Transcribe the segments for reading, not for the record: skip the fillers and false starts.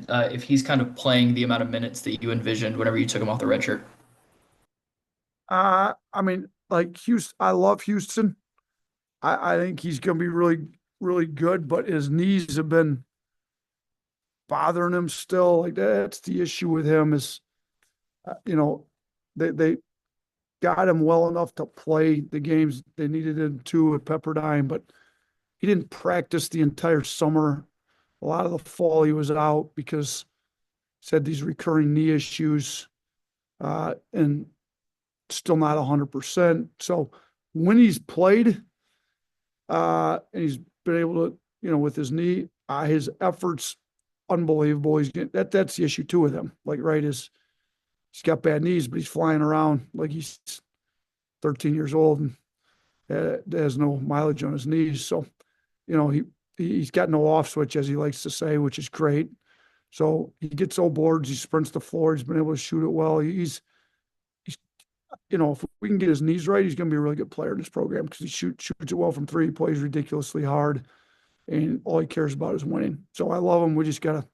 if he's kind of playing the amount of minutes that you envisioned whenever you took him off the red shirt. I mean, like Houston, I love Houston. I think he's going to be really, really good, but his knees have been bothering him still. Like that's the issue with him is, you know, they got him well enough to play the games they needed him to at Pepperdine, but he didn't practice the entire summer. A lot of the fall he was out because he's had these recurring knee issues, and still not 100%. So when he's played, and he's been able to, with his knee, his efforts unbelievable. That's the issue too with him. Like, right, is he's got bad knees, but he's flying around like he's 13 years old and has no mileage on his knees. So, he's got no off switch, as he likes to say, which is great. So he gets old boards, he sprints the floor, he's been able to shoot it well. He's if we can get his knees right, he's going to be a really good player in this program because he shoots it well from three, he plays ridiculously hard, and all he cares about is winning. So I love him. We just got to,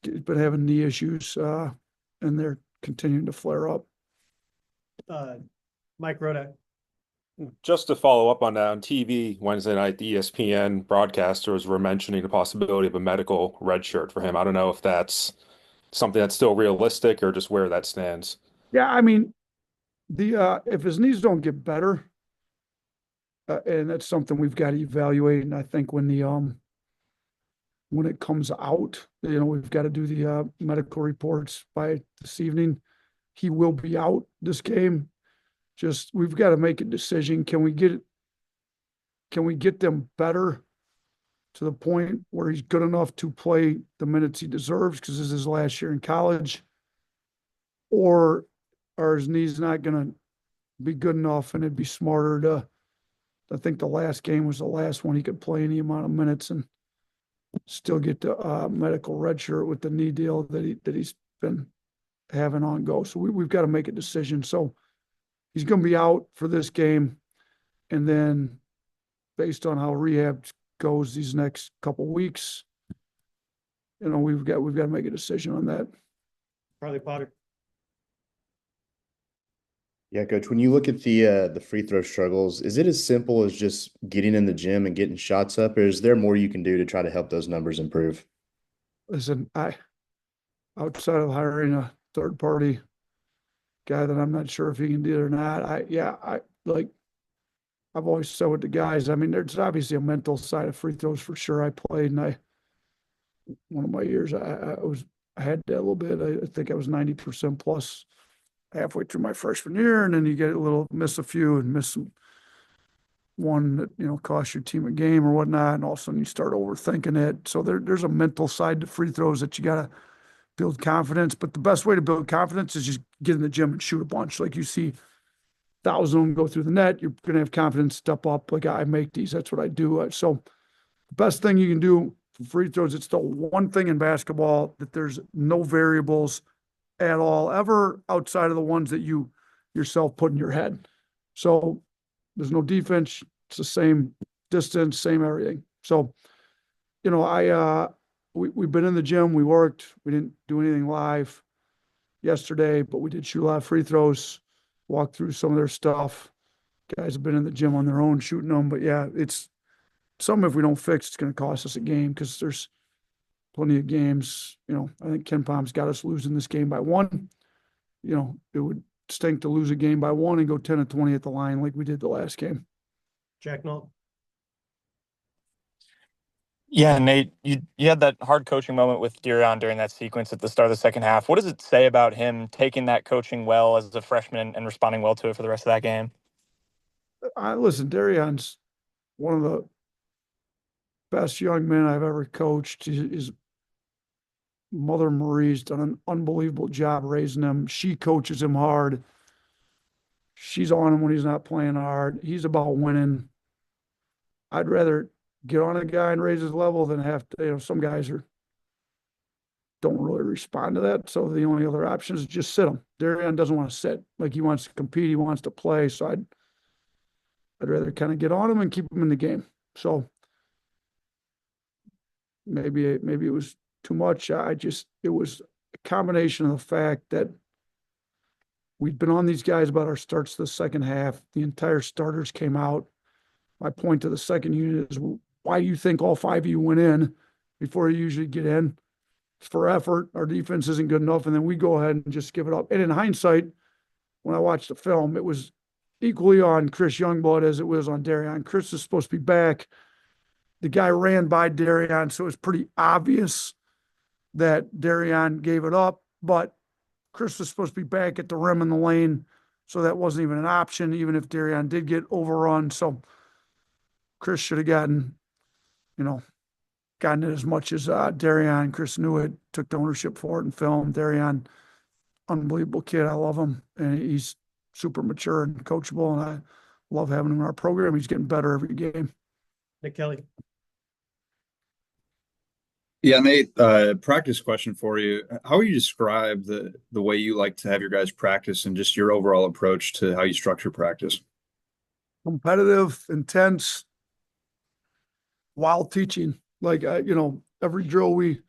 he's been having knee issues, and they're continuing to flare up. Uh, Mike Rodak. Just to follow up on that, on TV Wednesday night, the ESPN broadcasters were mentioning the possibility of a medical red shirt for him. I don't know if that's something that's still realistic or just where that stands. Yeah, I mean, the if his knees don't get better, and that's something we've got to evaluate. And I think when it comes out, we've got to do the medical reports by this evening. He will be out this game. Just we've got to make a decision. Can we get them better to the point where he's good enough to play the minutes he deserves because this is his last year in college? Or are his knees not going to be good enough, and it'd be smarter to, I think the last game was the last one he could play any amount of minutes and still get the medical red shirt with the knee deal that he's been having on go. So we've got to make a decision. So he's going to be out for this game, and then based on how rehab goes these next couple weeks, we've got to make a decision on that. Charlie Potter. Yeah, coach, when you look at the free throw struggles, is it as simple as just getting in the gym and getting shots up, or is there more you can do to try to help those numbers improve? Listen, outside of hiring a third party guy that I'm not sure if he can do it or not, I've always said with the guys, I mean, there's obviously a mental side of free throws for sure. I played, and one of my years, I had that a little bit. I think I was 90% plus halfway through my freshman year, and then you get miss a few and miss one that cost your team a game or whatnot, and all of a sudden you start overthinking it. So there's a mental side to free throws that you gotta build confidence. But the best way to build confidence is just get in the gym and shoot a bunch. Like you see 1,000 of them go through the net, you're gonna have confidence, step up. Like I make these, that's what I do. So the best thing you can do for free throws, it's the one thing in basketball that there's no variables at all ever outside of the ones that you yourself put in your head. So there's no defense. It's the same distance, same everything. So, we've been in the gym. We worked. We didn't do anything live yesterday, but we did shoot a lot of free throws, walk through some of their stuff. Guys have been in the gym on their own shooting them. But yeah, it's something if we don't fix, it's going to cost us a game because there's plenty of games. I think Ken Palm's got us losing this game by one. It would stink to lose a game by one and go 10 and 20 at the line like we did the last game. Jack Nolt. Yeah, Nate, you had that hard coaching moment with Derrion during that sequence at the start of the second half. What does it say about him taking that coaching well as a freshman and responding well to it for the rest of that game? Listen, Derrion's one of the best young men I've ever coached. His mother Marie's done an unbelievable job raising him. She coaches him hard. She's on him when he's not playing hard. He's about winning. I'd rather get on a guy and raise his level than have to, some guys don't really respond to that. So the only other option is just sit him. Derrion doesn't want to sit. Like he wants to compete. He wants to play. So I'd rather kind of get on him and keep him in the game. So maybe it was too much. It was a combination of the fact that we'd been on these guys about our starts the second half. The entire starters came out. My point to the second unit is, why do you think all 5 of you went in before you usually get in? It's for effort. Our defense isn't good enough. And then we go ahead and just give it up. And in hindsight, when I watched the film, it was equally on Chris Youngblood as it was on Derrion. Chris is supposed to be back. The guy ran by Derrion, so it was pretty obvious that Derrion gave it up. But Chris was supposed to be back at the rim in the lane, so that wasn't even an option, even if Derrion did get overrun. So Chris should have gotten it as much as Derrion. Chris knew it, took the ownership for it in film. Derrion, unbelievable kid. I love him, and he's super mature and coachable, and I love having him in our program. He's getting better every game. Nick Kelly. Yeah, Nate, practice question for you. How would you describe the way you like to have your guys practice and just your overall approach to how you structure practice? Competitive, intense, while teaching. Like, every drill we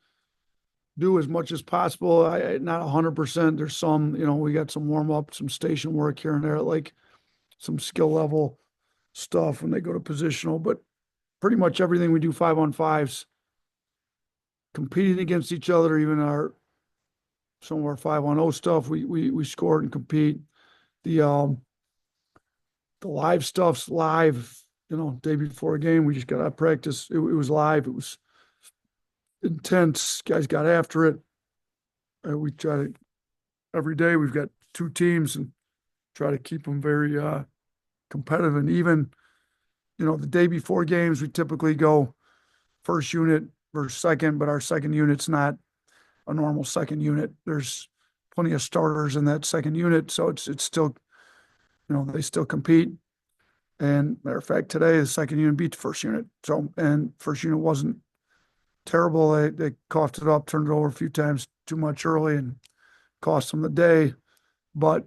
do as much as possible. Not 100%. There's some, we got some warm up, some station work here and there, like some skill level stuff when they go to positional, but pretty much everything we do 5-on-5s, competing against each other, even some of our 5-on-0 stuff, we score and compete. The live stuff's live, day before a game, we just got out of practice. It was live. It was intense. Guys got after it. We try to, every day we've got 2 teams and try to keep them very competitive. And even, the day before games, we typically go first unit versus second, but our second unit's not a normal second unit. There's plenty of starters in that second unit, so it's still, they still compete. And matter of fact, today the second unit beat the first unit. So, and first unit wasn't terrible. They coughed it up, turned it over a few times too much early, and cost them the day. But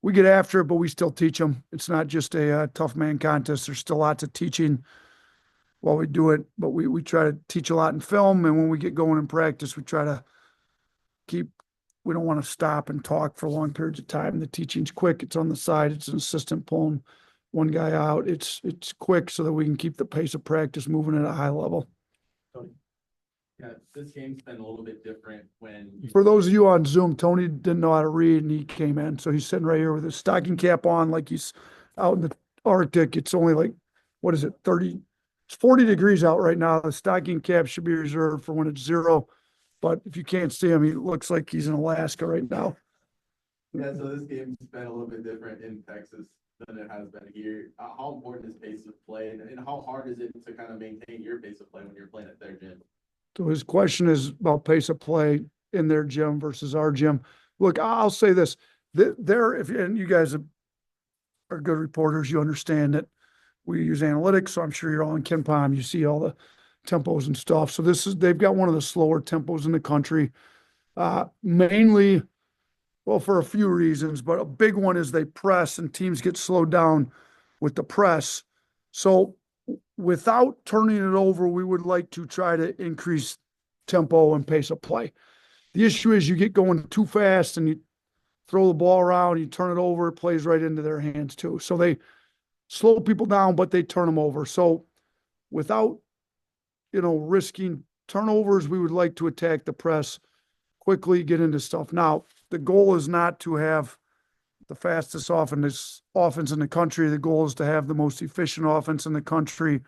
we get after it, but we still teach them. It's not just a tough man contest. There's still lots of teaching while we do it, but we try to teach a lot in film. And when we get going in practice, we try to we don't want to stop and talk for long periods of time. The teaching's quick. It's on the side. It's an assistant pulling one guy out. It's quick so that we can keep the pace of practice moving at a high level. Yeah, this game's been a little bit different For those of you on Zoom, Tony didn't know how to read and he came in. So he's sitting right here with his stocking cap on, like he's out in the Arctic. It's only like, what is it, 40 degrees out right now. The stocking cap should be reserved for when it's 0. But if you can't see him, he looks like he's in Alaska right now. Yeah, so this game's been a little bit different in Texas than it has been here. How important is pace of play, and how hard is it to kind of maintain your pace of play when you're playing at their gym? So his question is about pace of play in their gym versus our gym. Look, I'll say this: and you guys are good reporters, you understand that we use analytics. So I'm sure you're all in KenPom. You see all the tempos and stuff. So they've got one of the slower tempos in the country, mainly, well, for a few reasons, but a big one is they press and teams get slowed down with the press. So without turning it over, we would like to try to increase tempo and pace of play. The issue is you get going too fast and you throw the ball around, you turn it over, it plays right into their hands too. So they slow people down, but they turn them over. So without, risking turnovers, we would like to attack the press quickly, get into stuff. Now, the goal is not to have the fastest offense in the country. The goal is to have the most efficient offense in the country.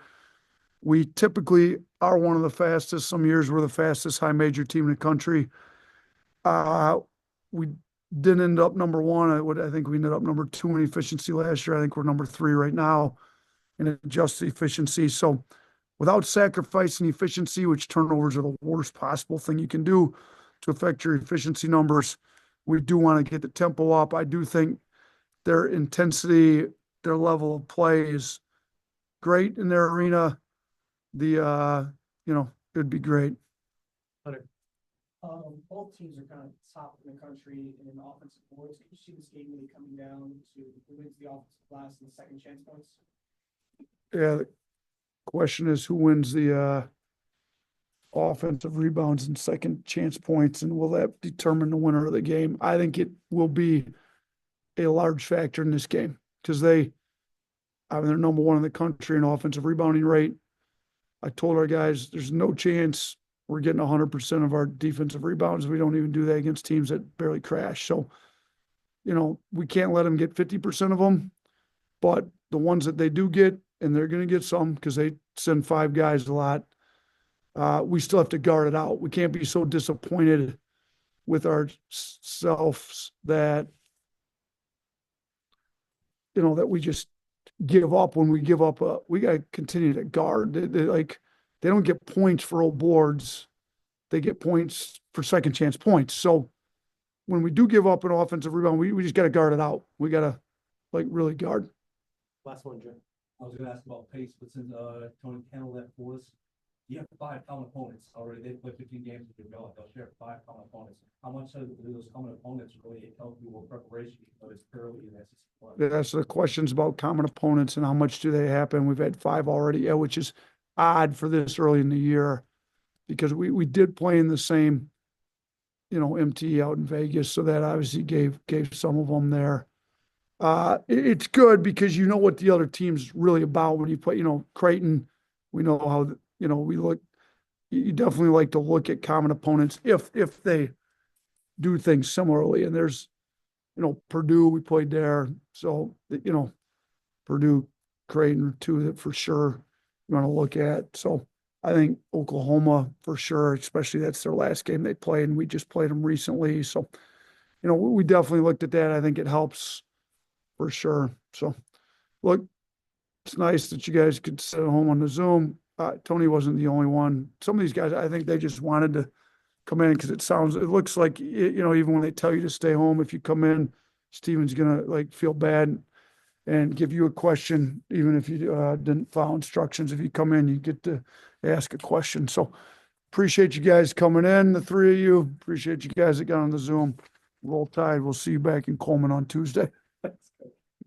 We typically are one of the fastest. Some years we're the fastest high major team in the country. We didn't end up number 1. I think we ended up number 2 in efficiency last year. I think we're number 3 right now in adjusted efficiency. So without sacrificing efficiency, which turnovers are the worst possible thing you can do to affect your efficiency numbers, we do want to get the tempo up. I do think their intensity, their level of play is great in their arena. It'd be great. Both teams are kind of top in the country in offensive boards. Can you see this game really coming down to who wins the offensive glass and the second chance points? Yeah. The question is who wins the offensive rebounds and second chance points, and will that determine the winner of the game? I think it will be a large factor in this game because they're number one in the country in offensive rebounding rate. I told our guys there's no chance we're getting 100% of our defensive rebounds. We don't even do that against teams that barely crash. So, we can't let them get 50% of them, but the ones that they do get, and they're going to get some because they send 5 guys a lot, we still have to guard it out. We can't be so disappointed with ourselves that, that we just give up when we give up. We got to continue to guard. They don't get points for old boards. They get points for second chance points. So when we do give up an offensive rebound, we just got to guard it out. We got to really guard. Last one, Jim. I was going to ask about pace, but since Tony handled that for us, you have 5 common opponents already. They play 15 games with your belt. They'll share 5 common opponents. How much do those common opponents really help you with preparation? But it's early in that play. That's the questions about common opponents and how much do they happen. We've had 5 already, which is odd for this early in the year because we did play in the same, MT out in Vegas. So that obviously gave some of them there. It's good because you know what the other team's really about when you play, Creighton, we know how, we look, you definitely like to look at common opponents if they do things similarly. And there's, Purdue, we played there. So, Purdue, Creighton, 2 that for sure you want to look at. So I think Oklahoma for sure, especially that's their last game they played and we just played them recently. So, we definitely looked at that. I think it helps for sure. So look, it's nice that you guys could sit at home on the Zoom. Tony wasn't the only one. Some of these guys, I think they just wanted to come in because it looks like, even when they tell you to stay home, if you come in, Steven's going to feel bad and give you a question, even if you didn't follow instructions. If you come in, you get to ask a question. So appreciate you guys coming in, the 3 of you. Appreciate you guys that got on the Zoom. Roll Tide. We'll see you back in Coleman on Tuesday.